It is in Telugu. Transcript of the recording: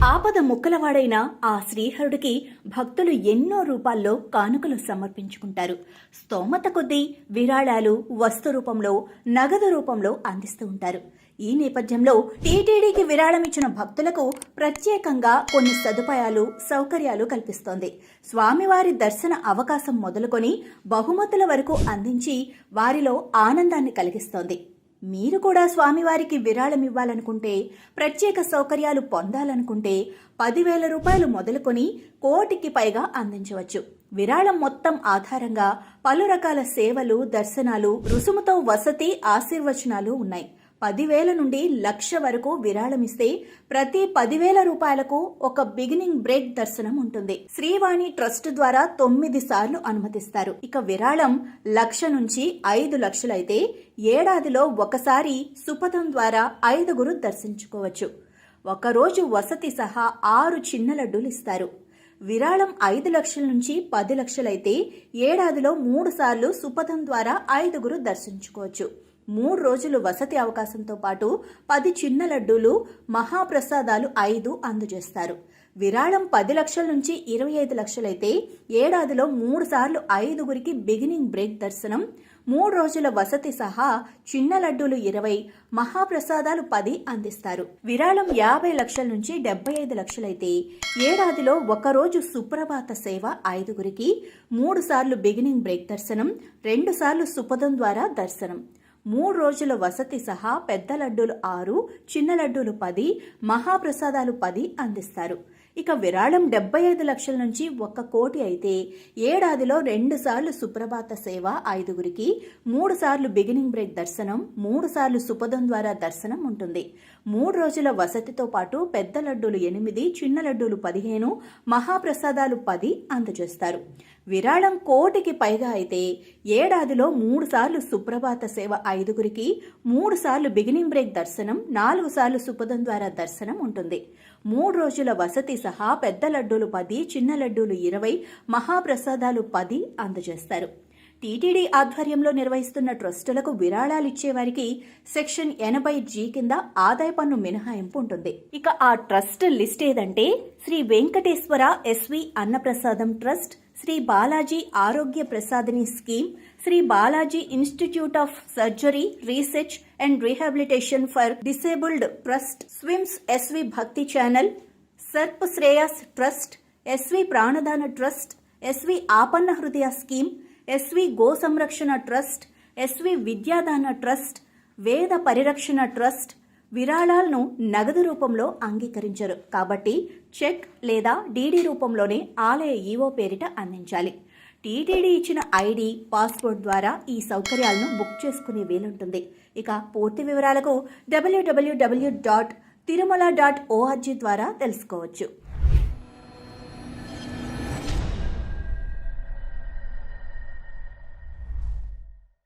ఆపద ముక్కలవాడైన ఆ శ్రీహరుడికి భక్తులు ఎన్నో రూపాల్లో కానుకలు సమర్పించుకుంటారు. స్తోమత కొద్దీ విరాళాలు వస్తు రూపంలో, నగదు రూపంలో అందిస్తూ ఉంటారు. ఈ నేపథ్యంలో టీటీడీకి విరాళం ఇచ్చిన భక్తులకు ప్రత్యేకంగా కొన్ని సదుపాయాలు, సౌకర్యాలు కల్పిస్తోంది. స్వామివారి దర్శన అవకాశం మొదలుకొని బహుమతుల వరకు అందించి వారిలో ఆనందాన్ని కలిగిస్తోంది. మీరు కూడా స్వామివారికి విరాళం ఇవ్వాలనుకుంటే, ప్రత్యేక సౌకర్యాలు పొందాలనుకుంటే 10,000 రూపాయలు మొదలుకొని కోటికి పైగా అందించవచ్చు. విరాళం మొత్తం ఆధారంగా పలు రకాల సేవలు, దర్శనాలు, రుసుముతో వసతి, ఆశీర్వచనాలు ఉన్నాయి. 10,000 నుండి 1,00,000 వరకు విరాళమిస్తే ప్రతి 10,000 రూపాయలకు ఒక బిగినింగ్ బ్రేక్ దర్శనం ఉంటుంది. శ్రీవాణి ట్రస్ట్ ద్వారా 9 సార్లు అనుమతిస్తారు. ఇక విరాళం 1,00,000 నుంచి 5,00,000 అయితే ఏడాదిలో ఒకసారి సుపథం ద్వారా 5గురు దర్శించుకోవచ్చు. ఒకరోజు వసతి సహా 6 చిన్న లడ్డూలు ఇస్తారు. విరాళం 5,00,000 నుంచి 10,00,000 అయితే ఏడాదిలో 3 సార్లు సుపథం ద్వారా 5గురు దర్శించుకోవచ్చు. 3 రోజులు వసతి అవకాశంతో పాటు 10 చిన్న లడ్డూలు, మహాప్రసాదాలు 5 అందజేస్తారు. విరాళం 10,00,000 నుంచి 25,00,000 అయితే ఏడాదిలో 3 సార్లు 5గురికి బిగినింగ్ బ్రేక్ దర్శనం, 3 రోజుల వసతి సహా చిన్న లడ్డూలు 20, మహాప్రసాదాలు 10 అందిస్తారు. విరాళం 50,00,000 నుంచి 75,00,000 అయితే ఏడాదిలో ఒకరోజు సుప్రభాత సేవ 5గురికి, 3 సార్లు బిగినింగ్ బ్రేక్ దర్శనం, 2 సార్లు సుపథం ద్వారా దర్శనం, 3 రోజుల వసతి సహా పెద్ద లడ్డూలు 6, చిన్న లడ్డూలు 10, మహాప్రసాదాలు 10 అందిస్తారు. ఇక విరాళం 75,00,000 నుంచి 1 కోటి అయితే ఏడాదిలో 2 సార్లు సుప్రభాత సేవ 5గురికి, 3 సార్లు బిగినింగ్ బ్రేక్ దర్శనం, 3 సార్లు సుపథం ద్వారా దర్శనం ఉంటుంది. 3 రోజుల వసతితో పాటు పెద్ద లడ్డూలు 8, చిన్న లడ్డూలు 15, మహాప్రసాదాలు 10 అందజేస్తారు. విరాళం కోటికి పైగా అయితే ఏడాదిలో 3 సార్లు సుప్రభాత సేవ 5గురికి, 3 సార్లు బిగినింగ్ బ్రేక్ దర్శనం, 4 సార్లు సుపథం ద్వారా దర్శనం ఉంటుంది. 3 రోజుల వసతి సహా పెద్ద లడ్డూలు 10, చిన్న లడ్డూలు 20, మహాప్రసాదాలు 10 అందజేస్తారు. టీటీడీ ఆధ్వర్యంలో నిర్వహిస్తున్న ట్రస్టులకు విరాళాలిచ్చేవారికి సెక్షన్ 80G కింద ఆదాయ పన్ను మినహాయింపు ఉంటుంది. ఇక ఆ ట్రస్ట్ లిస్ట్ ఏదంటే Shri Venkateswara SV Annaprasadam trust, Shri Balaji Arogya Prasadini scheme, Shri Balaji institute of surgery, research and rehabilitation for disabled trust, SVIMS SV Bhakti channel, సర్ప్ Shreyas trust, SV Pranadana trust, SV Apanna Hrudaya scheme, SV Go Samrakshana trust, SV Vidyadana trust, Veda Parirakshana trust విరాళాలను నగదు రూపంలో అంగీకరించరు. కాబట్టి చెక్ లేదా డీడీ రూపంలోనే ఆలయ ఈవో పేరిట అందించాలి. టీటీడీ ఇచ్చిన ఐడి, పాస్పోర్ట్ ద్వారా ఈ సౌకర్యాలను బుక్ చేసుకునే వీలుంటుంది. ఇక పూర్తి వివరాలకు www.tirumala.org ద్వారా తెలుసుకోవచ్చు.